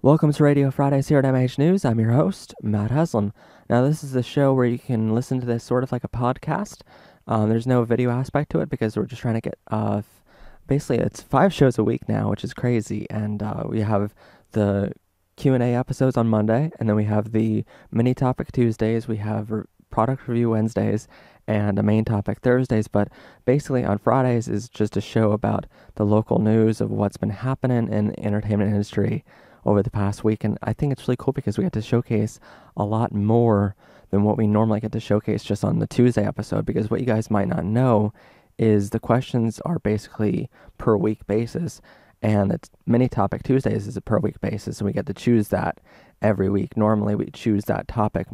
Welcome to Radio Fridays here at MHNews. I'm your host, Matt Haslam. Now, this is the show where you can listen to this sort of like a podcast. There's no video aspect to it because we're just trying to get, basically, it's 5 shows a week now, which is crazy. And we have the Q&A episodes on Monday, and then we have the mini topic Tuesdays, we have product review Wednesdays, and a main topic Thursdays. But basically on Fridays is just a show about the local news of what's been happening in the entertainment industry over the past week. And I think it's really cool because we get to showcase a lot more than what we normally get to showcase just on the Tuesday episode. Because what you guys might not know is the questions are basically per week basis, and it's mini topic Tuesdays is a per week basis, and we get to choose that every week. Normally we choose that topic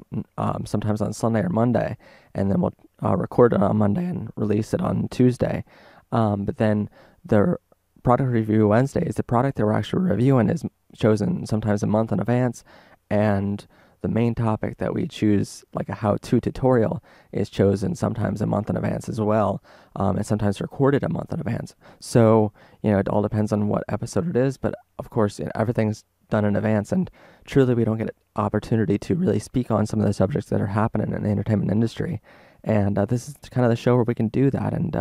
sometimes on Sunday or Monday, and then we'll record it on Monday and release it on Tuesday. But then the product review Wednesdays, the product that we're actually reviewing is chosen sometimes a month in advance, and the main topic that we choose, like a how-to tutorial, is chosen sometimes a month in advance as well, and sometimes recorded a month in advance. So, it all depends on what episode it is, but of course, everything's done in advance, and truly we don't get an opportunity to really speak on some of the subjects that are happening in the entertainment industry. And this is kind of the show where we can do that and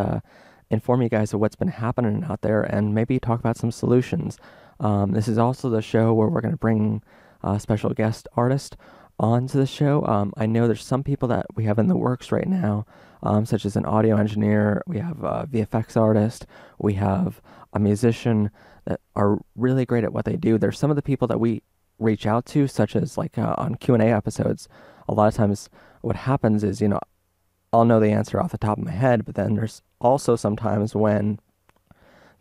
inform you guys of what's been happening out there and maybe talk about some solutions. This is also the show where we're going to bring a special guest artist onto the show. I know there's some people that we have in the works right now, such as an audio engineer, we have a VFX artist, we have a musician that are really great at what they do. There's some of the people that we reach out to, such as like on Q&A episodes. A lot of times what happens is, I'll know the answer off the top of my head, but then there's also sometimes when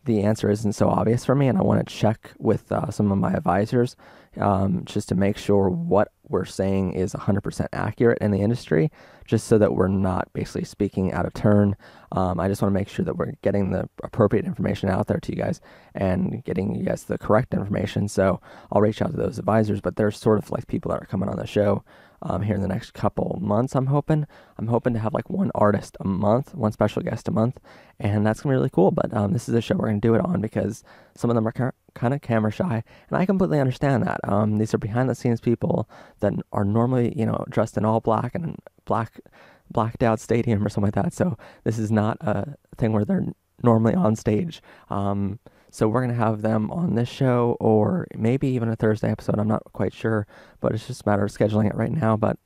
the answer isn't so obvious for me, and I want to check with some of my advisors just to make sure what we're saying is 100% accurate in the industry, just so that we're not basically speaking out of turn. I just want to make sure that we're getting the appropriate information out there to you guys and getting you guys the correct information. So I'll reach out to those advisors, but they're sort of like people that are coming on the show here in the next couple months. I'm hoping to have like one artist a month, one special guest a month, and that's gonna be really cool. But this is a show we're gonna do it on because some of them are kind of camera shy, and I completely understand that. These are behind the scenes people that are normally, dressed in all black and blacked out stadium or something like that. So this is not a thing where they're normally on stage. So we're going to have them on this show or maybe even a Thursday episode. I'm not quite sure, but it's just a matter of scheduling it right now. But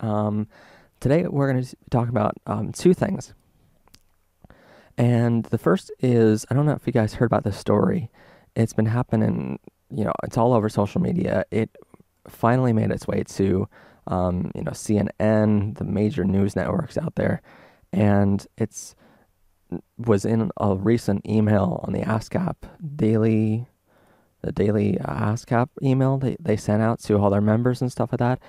today we're going to talk about 2 things. And the first is, I don't know if you guys heard about this story. It's been happening, it's all over social media. It finally made its way to, CNN, the major news networks out there. And was in a recent email on the ASCAP daily, the daily ASCAP email they sent out to all their members and stuff like that.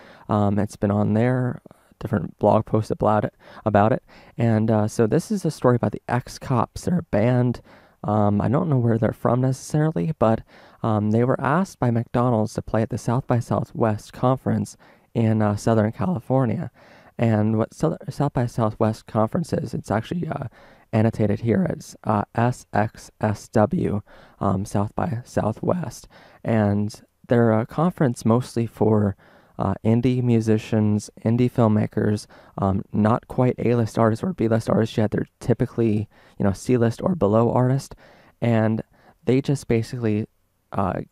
It's been on there, different blog posts about it. And so this is a story about the ex-cops. They're a band. I don't know where they're from necessarily, but they were asked by McDonald's to play at the South by Southwest conference in Southern California. And what South by Southwest conference is, it's actually annotated here as SXSW, South by Southwest. And they're a conference mostly for indie musicians, indie filmmakers, not quite A-list artists or B-list artists yet. They're typically, C-list or below artists. And they just basically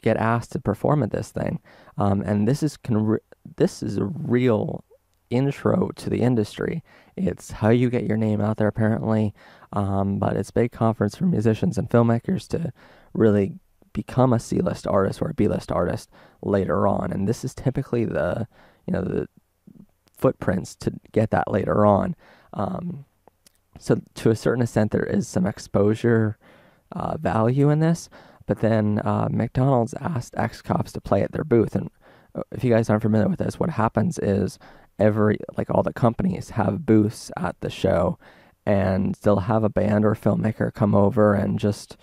get asked to perform at this thing. And this is a real intro to the industry. It's how you get your name out there, apparently. But it's a big conference for musicians and filmmakers to really become a C-list artist or a B-list artist later on. And this is typically the footprints to get that later on. So to a certain extent, there is some exposure value in this. But then McDonald's asked ex-cops to play at their booth. And if you guys aren't familiar with this, what happens is all the companies have booths at the show, and they'll have a band or a filmmaker come over and just,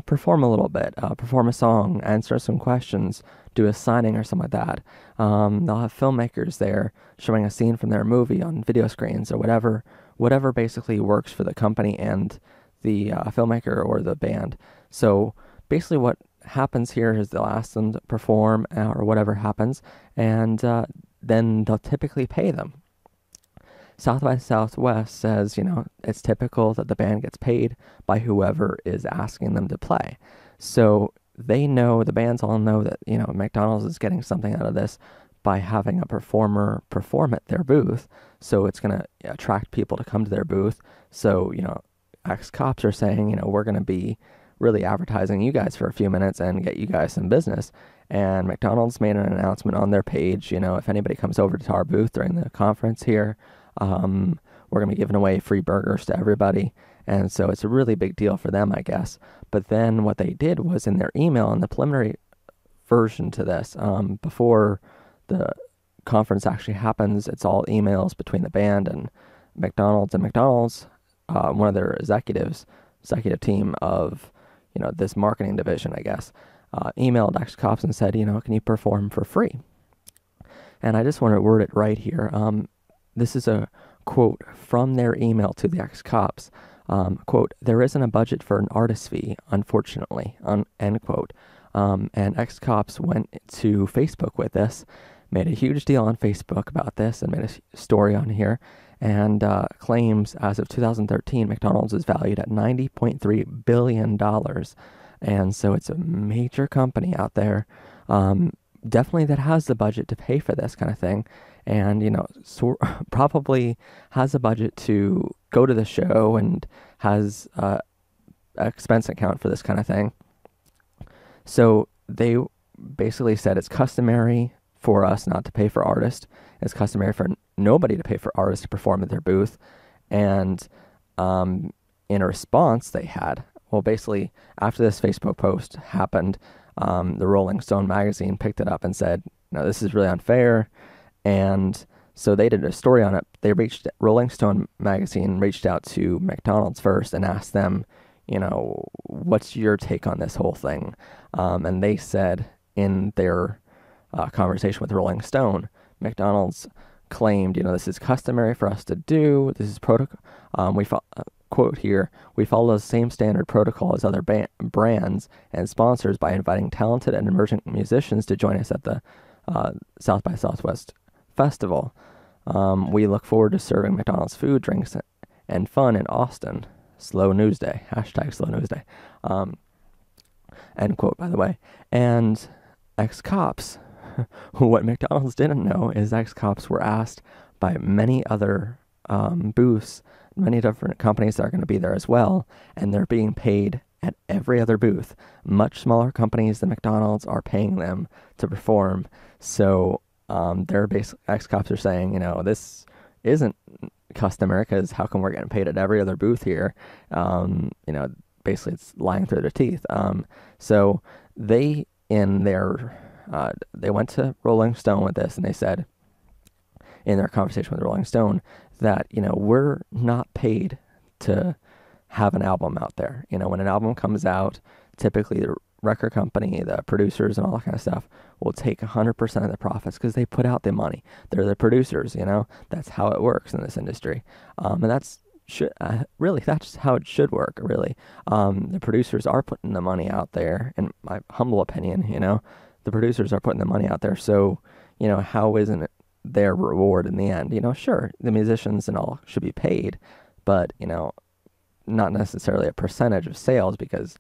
perform a little bit, perform a song, answer some questions, do a signing or something like that. They'll have filmmakers there showing a scene from their movie on video screens or whatever basically works for the company and the filmmaker or the band. So basically what happens here is they'll ask them to perform or whatever happens, and then they'll typically pay them. South by Southwest says, it's typical that the band gets paid by whoever is asking them to play. So they know, the bands all know that, McDonald's is getting something out of this by having a performer perform at their booth. So it's going to attract people to come to their booth. So, ex-cops are saying, we're going to be really advertising you guys for a few minutes and get you guys some business. And McDonald's made an announcement on their page, if anybody comes over to our booth during the conference here, we're going to be giving away free burgers to everybody. And so it's a really big deal for them, I guess. But then what they did was in their email, in the preliminary version to this, before the conference actually happens, it's all emails between the band and McDonald's. And McDonald's, one of their executive team of, this marketing division, I guess, emailed ex-cops and said, can you perform for free? And I just want to word it right here. This is a quote from their email to the ex-cops. Quote, "There isn't a budget for an artist fee, unfortunately," end quote. And ex-cops went to Facebook with this, made a huge deal on Facebook about this, and made a story on here, and claims as of 2013, McDonald's is valued at $90.3 billion. And so it's a major company out there, definitely that has the budget to pay for this kind of thing. And, probably has a budget to go to the show and has an expense account for this kind of thing. So they basically said it's customary for us not to pay for artists. It's customary for nobody to pay for artists to perform at their booth. And in a response they had, basically after this Facebook post happened, the Rolling Stone magazine picked it up and said, no, this is really unfair. And so they did a story on it. Rolling Stone magazine reached out to McDonald's first and asked them, what's your take on this whole thing? And they said in their conversation with Rolling Stone, McDonald's claimed, this is customary for us to do. This is protocol. Quote here, "We follow the same standard protocol as other brands and sponsors by inviting talented and emerging musicians to join us at the South by Southwest Festival. We look forward to serving McDonald's food, drinks, and fun in Austin. Slow News Day. # Slow News Day." End quote, by the way. And ex-cops, what McDonald's didn't know is ex-cops were asked by many other booths, many different companies that are going to be there as well, and they're being paid at every other booth. Much smaller companies than McDonald's are paying them to perform. So their ex-cops are saying, this isn't customary, because how come we're getting paid at every other booth here? Basically it's lying through their teeth. So they went to Rolling Stone with this, and they said in their conversation with Rolling Stone that, we're not paid to have an album out there. When an album comes out, typically the record company, the producers and all that kind of stuff will take 100% of the profits because they put out the money. They're the producers, that's how it works in this industry. And that's how it should work, really. The producers are putting the money out there, in my humble opinion, the producers are putting the money out there. So, how isn't it their reward in the end? Sure, the musicians and all should be paid, but, not necessarily a percentage of sales, because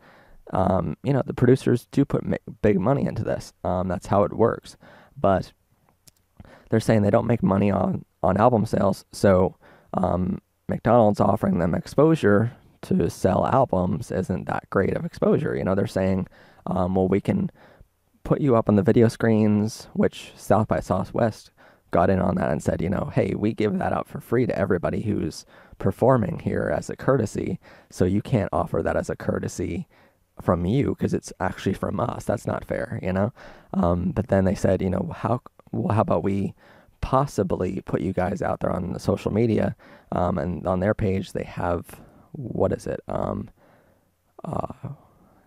the producers do put big money into this. That's how it works. But they're saying they don't make money on album sales. So McDonald's offering them exposure to sell albums isn't that great of exposure. They're saying, we can put you up on the video screens, which South by Southwest got in on that and said, hey, we give that out for free to everybody who's performing here as a courtesy. So you can't offer that as a courtesy from you, because it's actually from us. That's not fair, But then they said, how about we possibly put you guys out there on the social media, and on their page they have, what is it?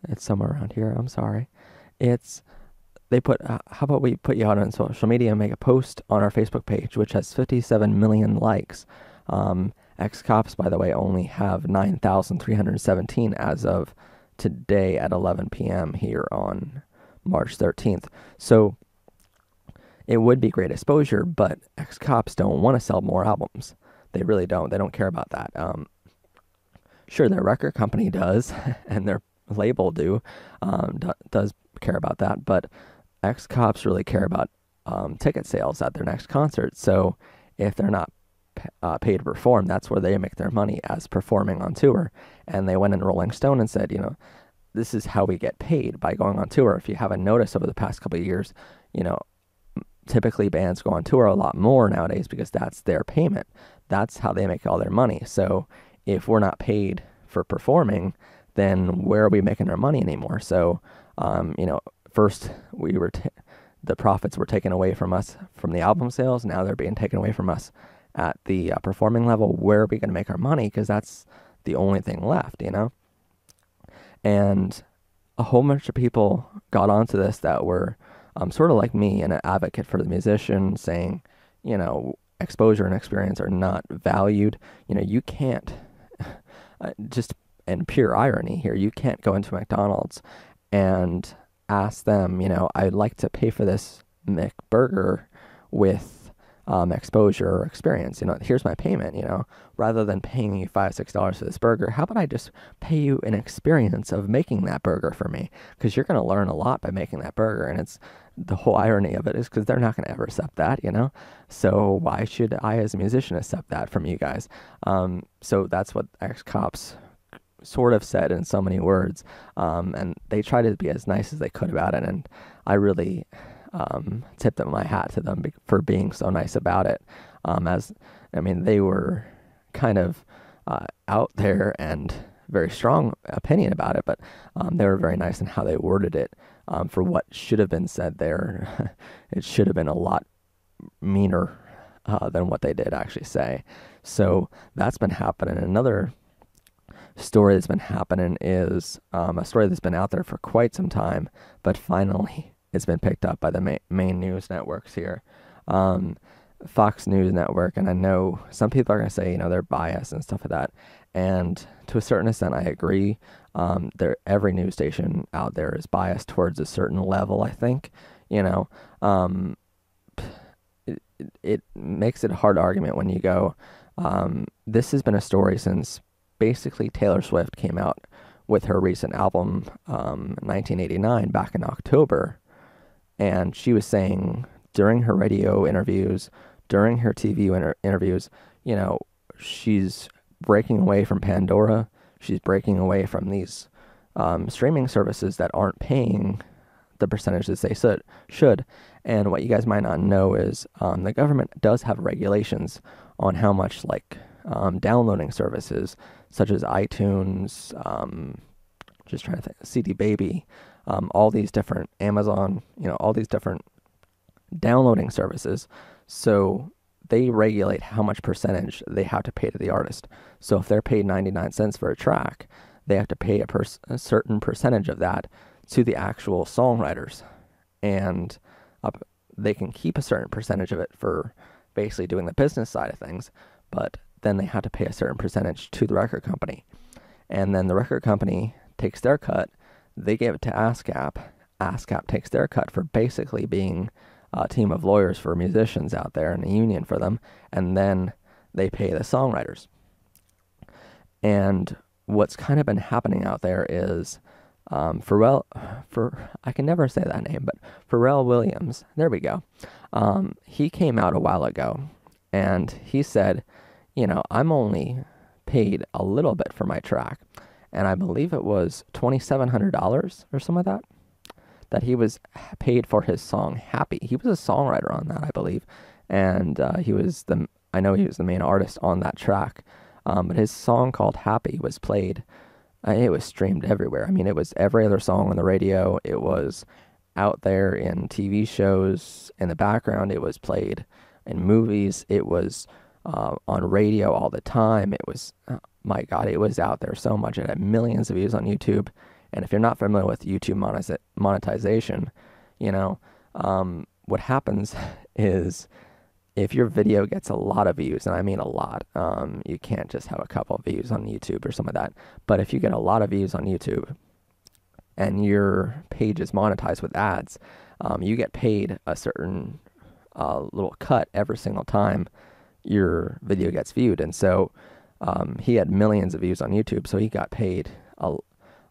It's somewhere around here. I'm sorry. They put, how about we put you out on social media and make a post on our Facebook page, which has 57 million likes. Ex-cops, by the way, only have 9,317 as of today at 11 p.m. here on March 13th. So it would be great exposure, but ex-cops don't want to sell more albums. They really don't. They don't care about that. Sure, their record company does, and their label does care about that, but ex-cops really care about ticket sales at their next concert. So if they're not paid to perform, that's where they make their money, as performing on tour. And they went in Rolling Stone and said, this is how we get paid, by going on tour. If you haven't noticed over the past couple of years, typically bands go on tour a lot more nowadays because that's their payment. That's how they make all their money. So if we're not paid for performing, then where are we making our money anymore? So, first we were the profits were taken away from us from the album sales. Now they're being taken away from us at the performing level. Where are we going to make our money? Because that's the only thing left, And a whole bunch of people got onto this that were sort of like me, and an advocate for the musician, saying, exposure and experience are not valued. You can't, just in pure irony here, you can't go into McDonald's and ask them, I'd like to pay for this McBurger with exposure or experience. Here's my payment. Rather than paying you $5-6 for this burger, how about I just pay you an experience of making that burger for me? Because you're going to learn a lot by making that burger, and it's the whole irony of it is because they're not going to ever accept that. So why should I, as a musician, accept that from you guys? So that's what ex-cops sort of said in so many words, and they tried to be as nice as they could about it, and I really tip them my hat to them for being so nice about it. They were kind of out there and very strong opinion about it, but they were very nice in how they worded it. For what should have been said there, it should have been a lot meaner than what they did actually say. So that's been happening. Another story that's been happening is a story that's been out there for quite some time, but finally it's been picked up by the main news networks here. Fox News Network, and I know some people are going to say, they're biased and stuff like that, and to a certain extent I agree. Every news station out there is biased towards a certain level, I think. It makes it a hard argument when you go, this has been a story since basically Taylor Swift came out with her recent album, 1989, back in October, and she was saying during her radio interviews, during her TV interviews, she's breaking away from Pandora. She's breaking away from these streaming services that aren't paying the percentages they should. And what you guys might not know is the government does have regulations on how much, downloading services such as iTunes, just trying to think, CD Baby, all these different Amazon, all these different downloading services. So they regulate how much percentage they have to pay to the artist. So if they're paid 99 cents for a track, they have to pay a certain percentage of that to the actual songwriters. And they can keep a certain percentage of it for basically doing the business side of things, but then they have to pay a certain percentage to the record company. And then the record company takes their cut, they give it to ASCAP. ASCAP takes their cut for basically being a team of lawyers for musicians out there and a union for them, and then they pay the songwriters. And what's kind of been happening out there is I can never say that name, but Pharrell Williams, there we go. He came out a while ago, and he said, I'm only paid a little bit for my track, and I believe it was $2,700 or something like that he was paid for his song Happy. He was a songwriter on that, I believe, and I know he was the main artist on that track, but his song called Happy was played, it was streamed everywhere. It was every other song on the radio. It was out there in TV shows in the background. It was played in movies. It was on radio all the time. It was, my God, it was out there so much. It had millions of views on YouTube. And if you're not familiar with YouTube monetization, what happens is if your video gets a lot of views, and I mean a lot, you can't just have a couple of views on YouTube or something like that. But if you get a lot of views on YouTube, and your page is monetized with ads, you get paid a certain little cut every single time your video gets viewed. And so he had millions of views on YouTube, so he got paid a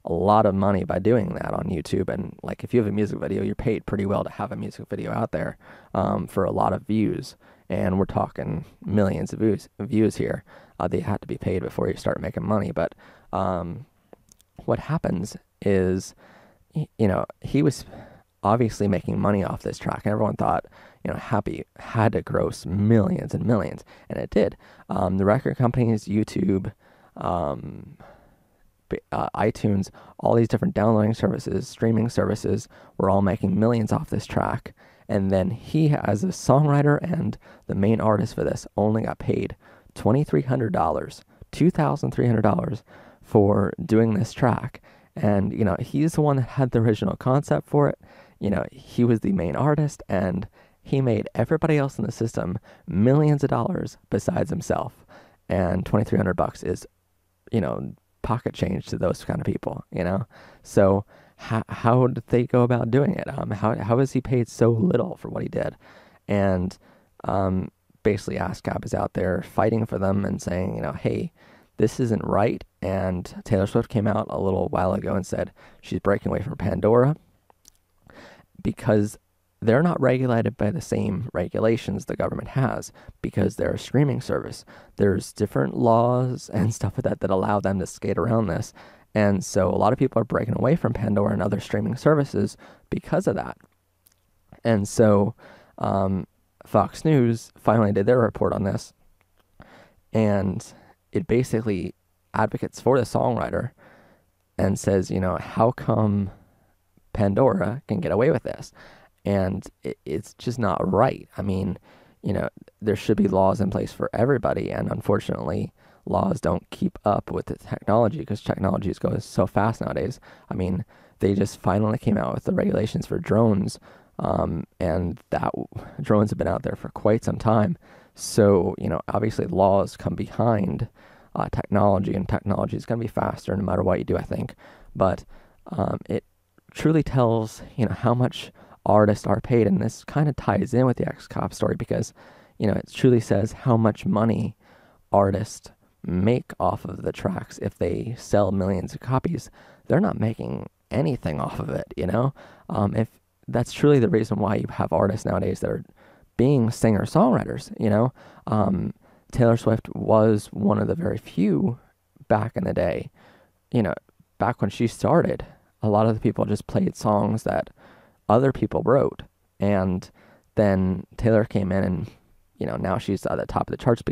lot of money by doing that on YouTube. And like, if you have a music video, you're paid pretty well to have a music video out there for a lot of views. And we're talking millions of views here. They had to be paid before you start making money. But what happens is, he was obviously making money off this track, and everyone thought, Happy had to gross millions and millions, and it did. The record companies, YouTube, iTunes, all these different downloading services, streaming services, were all making millions off this track. And then he, as a songwriter and the main artist for this, only got paid $2,300 for doing this track. And, he's the one that had the original concept for it. He was the main artist, and he made everybody else in the system millions of dollars besides himself. And $2,300 is, pocket change to those kind of people, So how did they go about doing it? How was he paid so little for what he did? And basically ASCAP is out there fighting for them and saying, hey, this isn't right. And Taylor Swift came out a little while ago and said she's breaking away from Pandora because they're not regulated by the same regulations the government has, because they're a streaming service. There's different laws and stuff like that allow them to skate around this. And so a lot of people are breaking away from Pandora and other streaming services because of that. And so Fox News finally did their report on this, and it basically advocates for the songwriter and says, how come Pandora can get away with this? And it's just not right. I mean, there should be laws in place for everybody, and unfortunately, laws don't keep up with the technology because technology goes so fast nowadays. I mean, they just finally came out with the regulations for drones, and that drones have been out there for quite some time. So, obviously laws come behind technology, and technology is going to be faster no matter what you do, I think. But it truly tells, how much artists are paid, and this kind of ties in with the ex-cop story because, it truly says how much money artists make off of the tracks. If they sell millions of copies, they're not making anything off of it, if that's truly the reason why you have artists nowadays that are being singer-songwriters, Taylor Swift was one of the very few back in the day. Back when she started, a lot of the people just played songs that other people wrote, and then Taylor came in and, now she's at the top of the charts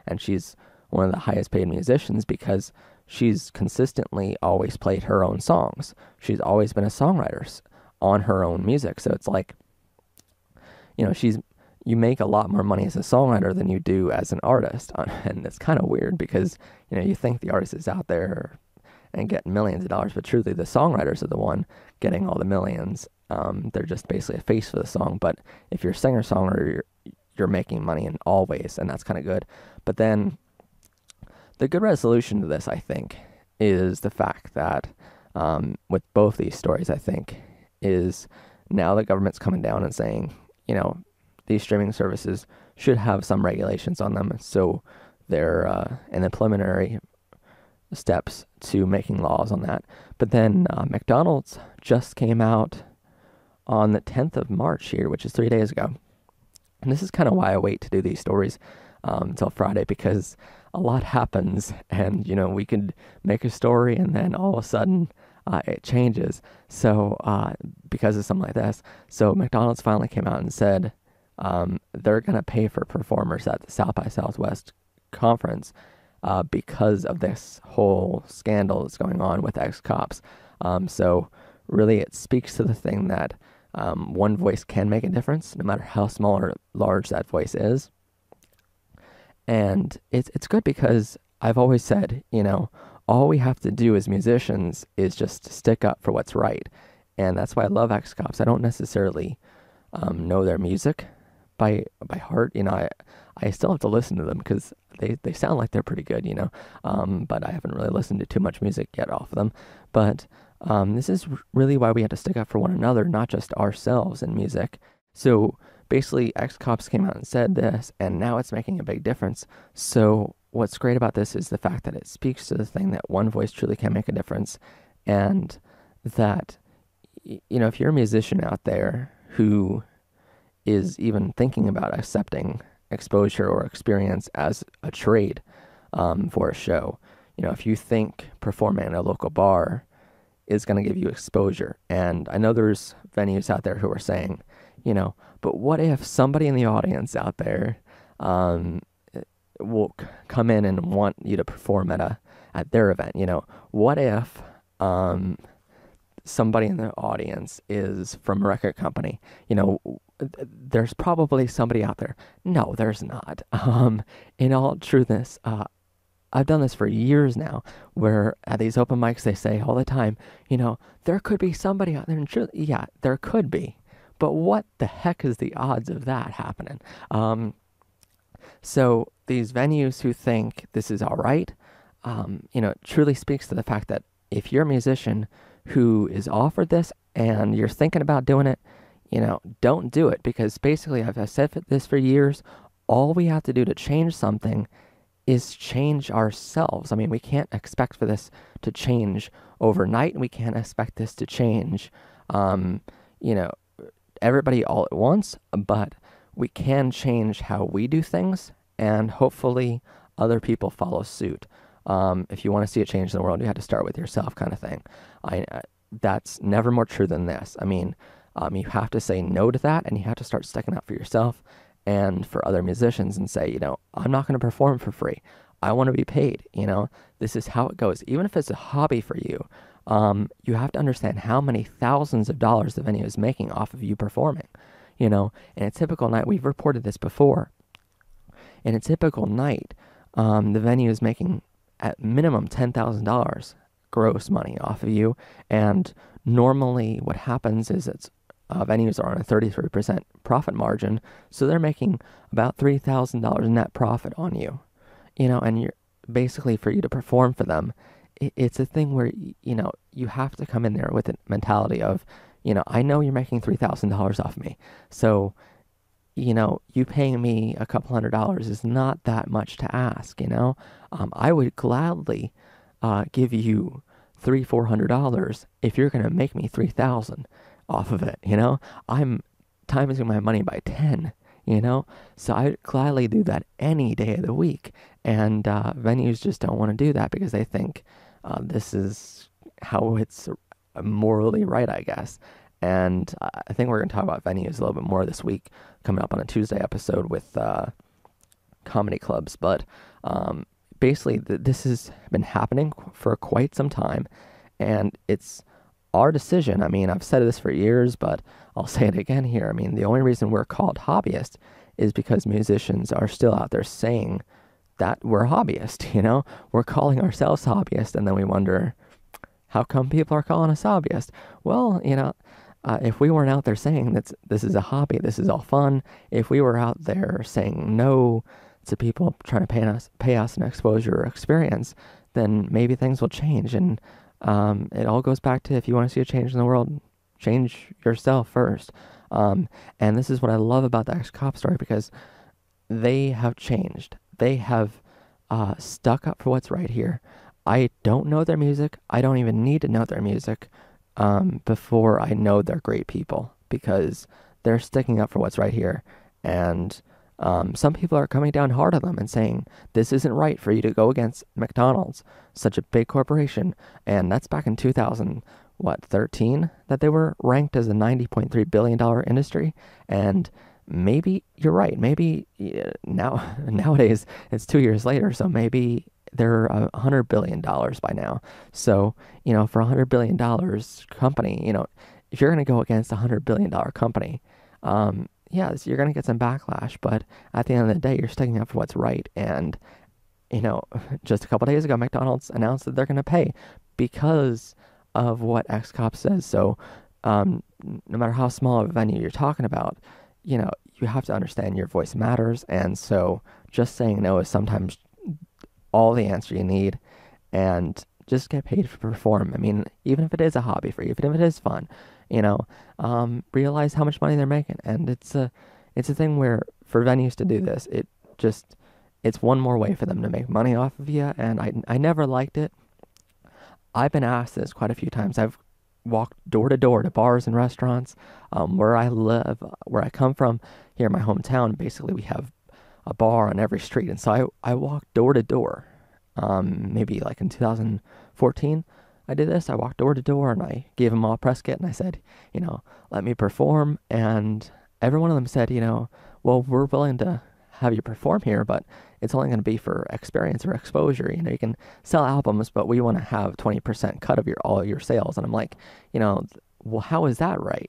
and she's one of the highest paid musicians because she's consistently always played her own songs. She's always been a songwriter on her own music. So it's like, you make a lot more money as a songwriter than you do as an artist. And it's kind of weird because, you think the artist is out there and getting millions of dollars, but truly the songwriters are the one getting all the millions. They're just basically a face for the song. But if you're a singer-songwriter, you're making money in all ways, and that's kind of good. But then the good resolution to this, I think, is the fact that with both these stories, I think, is now the government's coming down and saying, these streaming services should have some regulations on them. So they're in the preliminary steps to making laws on that. But then McDonald's just came out on the 10th of March here, which is 3 days ago. And this is kind of why I wait to do these stories until Friday, because a lot happens and, we could make a story and then all of a sudden it changes. So because of something like this. So McDonald's finally came out and said they're going to pay for performers at the South by Southwest conference because of this whole scandal that's going on with ex-cops. So really it speaks to the thing that one voice can make a difference, no matter how small or large that voice is. And it's good because I've always said, all we have to do as musicians is just stick up for what's right. And that's why I love ex-cops. I don't necessarily know their music by heart. I still have to listen to them because they sound like they're pretty good, but I haven't really listened to too much music yet off of them. But This is really why we have to stick up for one another, not just ourselves in music. So basically, X Cops came out and said this, and now it's making a big difference. So what's great about this is the fact that it speaks to the thing that one voice truly can make a difference, and that, if you're a musician out there who is even thinking about accepting exposure or experience as a trade, for a show, if you think performing at a local bar is going to give you exposure, and I know there's venues out there who are saying, but what if somebody in the audience out there will come in and want you to perform at their event? What if somebody in the audience is from a record company? There's probably somebody out there. No, there's not. In all truthness, I've done this for years now, where at these open mics they say all the time, there could be somebody out there, and yeah, there could be, but what the heck is the odds of that happening? So these venues who think this is all right, it truly speaks to the fact that if you're a musician who is offered this and you're thinking about doing it, don't do it, because basically, I've said this for years, all we have to do to change something is change ourselves. I mean, we can't expect for this to change overnight, and we can't expect this to change, everybody all at once, but we can change how we do things, and hopefully other people follow suit. If you want to see a change in the world, you have to start with yourself, kind of thing. That's never more true than this. I mean, you have to say no to that, and you have to start sticking up for yourself and for other musicians and say, I'm not going to perform for free. I want to be paid. This is how it goes. Even if it's a hobby for you, you have to understand how many thousands of dollars the venue is making off of you performing. In a typical night, we've reported this before. In a typical night, the venue is making at minimum $10,000 gross money off of you. And normally what happens is venues are on a 33% profit margin, so they're making about $3,000 net profit on you. And you're basically, for you to perform for them, it's a thing where, you have to come in there with a mentality of, I know you're making $3,000 off me, so, you paying me a couple $100 is not that much to ask. I would gladly give you $300-$400 if you're going to make me $3,000 off of it. I'm timing my money by 10. So I gladly do that any day of the week, and venues just don't want to do that because they think this is how it's morally right, I guess. And I think we're going to talk about venues a little bit more this week, coming up on a Tuesday episode with comedy clubs. But basically, this has been happening for quite some time, and it's our decision. I mean, I've said this for years, but I'll say it again here. I mean, the only reason we're called hobbyists is because musicians are still out there saying that we're hobbyists. We're calling ourselves hobbyists, and then we wonder, how come people are calling us hobbyists? Well, if we weren't out there saying that this is a hobby, this is all fun, if we were out there saying no to people trying to pay us an exposure or experience, then maybe things will change. And it all goes back to, if you want to see a change in the world, change yourself first. And this is what I love about the ex-cop story, because they have changed. They have stuck up for what's right here. I don't know their music. I don't even need to know their music before I know they're great people, because they're sticking up for what's right here. And some people are coming down hard on them and saying, this isn't right for you to go against McDonald's, such a big corporation. And that's back in 2013 that they were ranked as a $90.3 billion industry. And maybe you're right. Maybe nowadays it's 2 years later, so maybe they're $100 billion by now. So, for $100 billion company, if you're going to go against a $100 billion company, yes, you're going to get some backlash, but at the end of the day, you're sticking up for what's right. And, just a couple days ago, McDonald's announced that they're going to pay because of what X-Cop says. So, no matter how small of a venue you're talking about, you have to understand your voice matters. And so just saying no is sometimes all the answer you need. And just get paid to perform. I mean, even if it is a hobby for you, even if it is fun, realize how much money they're making. And it's a thing where for venues to do this, it's one more way for them to make money off of you. And I never liked it. I've been asked this quite a few times. I've walked door to door to bars and restaurants where I live, where I come from. Here in my hometown, basically we have a bar on every street, and so I walked door to door. Maybe like in 2014, I did this. I walked door to door and I gave them all a press kit, and I said, let me perform. And every one of them said, well, we're willing to have you perform here, but it's only going to be for experience or exposure. You can sell albums, but we want to have 20% cut of all your sales. And I'm like, well, how is that right?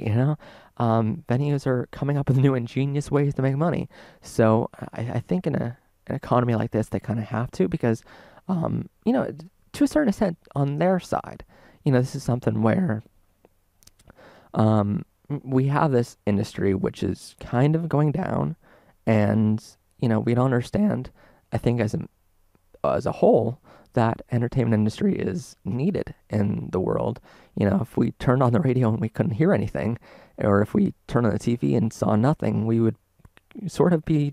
Venues are coming up with new ingenious ways to make money. So I think in an economy like this, they kind of have to, because, to a certain extent on their side, this is something where, we have this industry which is kind of going down, and, we don't understand, I think as a whole, that entertainment industry is needed in the world. If we turned on the radio and we couldn't hear anything, or if we turned on the TV and saw nothing, we would sort of be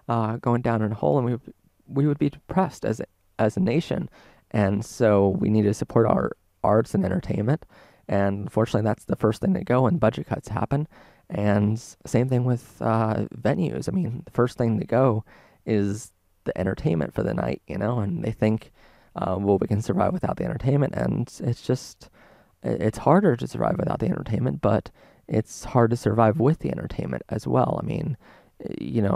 going down in a hole, and we would be depressed as a nation. And so we need to support our arts and entertainment. And unfortunately, that's the first thing to go when budget cuts happen. And same thing with venues. I mean, the first thing to go is the entertainment for the night, and they think, well, we can survive without the entertainment. And it's harder to survive without the entertainment, but it's hard to survive with the entertainment as well. I mean,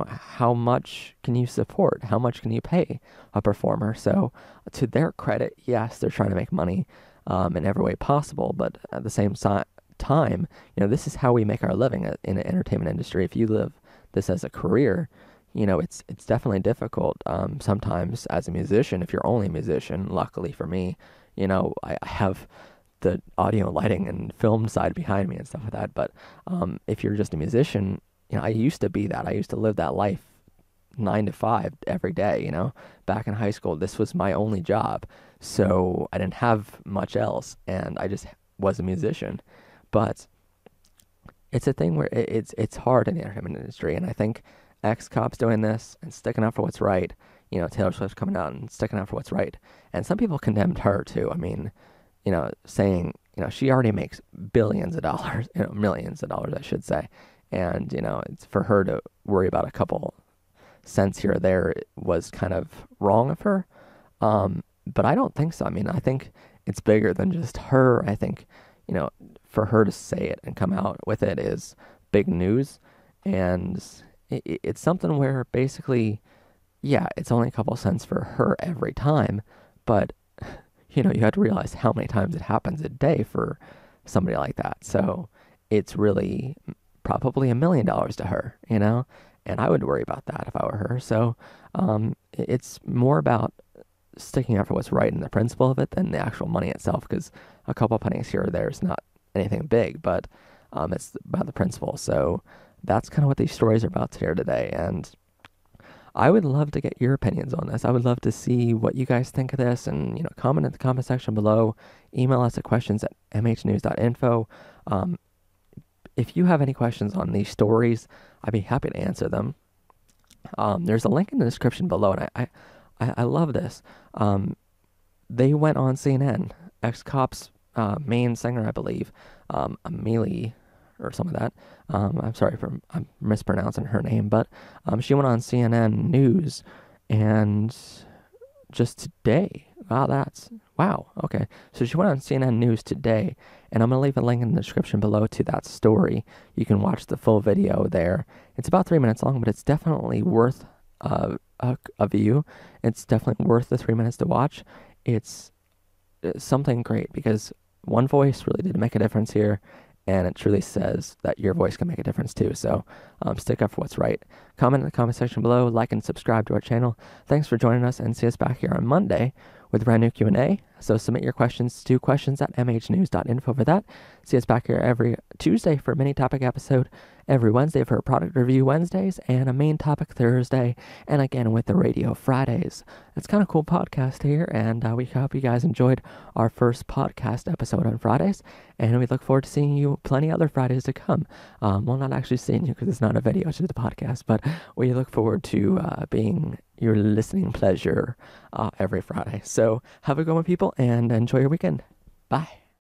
how much can you support? How much can you pay a performer? So to their credit, yes, they're trying to make money in every way possible, but at the same time, this is how we make our living in the entertainment industry. If you live this as a career, it's definitely difficult sometimes as a musician. If you're only a musician, luckily for me, I have the audio, lighting, and film side behind me and stuff like that. But if you're just a musician, I used to be that. I used to live that life 9 to 5 every day, back in high school. This was my only job. So I didn't have much else, and I just was a musician. But it's a thing where it's hard in the entertainment industry, and I think ex-cops doing this and sticking up for what's right, Taylor Swift coming out and sticking up for what's right. And some people condemned her too. I mean, saying, she already makes billions of dollars, millions of dollars, I should say. And, it's for her to worry about a couple cents here or there was kind of wrong of her. But I don't think so. I mean, I think it's bigger than just her. I think, for her to say it and come out with it is big news. And it's something where basically, yeah, it's only a couple cents for her every time. But, you have to realize how many times it happens a day for somebody like that. So it's really probably $1 million to her, and I would worry about that if I were her. So it's more about sticking up for what's right and the principle of it than the actual money itself, because a couple pennies here or there is not anything big, but it's about the principle. So that's kind of what these stories are about here today, and I would love to get your opinions on this. I would love to see what you guys think of this, and comment in the comment section below. Email us at questions@mhnews.info. If you have any questions on these stories, I'd be happy to answer them. There's a link in the description below, and I love this. They went on CNN. Ex-Cop's main singer, I believe, Amelie, or something like that. I'm sorry for I'm mispronouncing her name, but she went on CNN News, and just today. Wow. Okay. So she went on CNN News today, and I'm going to leave a link in the description below to that story. You can watch the full video there. It's about 3 minutes long, but it's definitely worth a view. It's definitely worth the 3 minutes to watch. It's something great, because one voice really did make a difference here, and it truly says that your voice can make a difference too. So stick up for what's right. Comment in the comment section below, like and subscribe to our channel. Thanks for joining us, and see us back here on Monday with a brand new Q&A. So submit your questions to questions@mhnews.info for that. See us back here every Tuesday for a mini topic episode, every Wednesday for product review Wednesdays and a main topic Thursday, and again with the radio Fridays. It's kind of cool podcast here, and we hope you guys enjoyed our first podcast episode on Fridays, and we look forward to seeing you plenty other Fridays to come. Well, not actually seeing you because it's not a video, it's just a podcast, but we look forward to being your listening pleasure every Friday. So have a good one, people, and enjoy your weekend. Bye.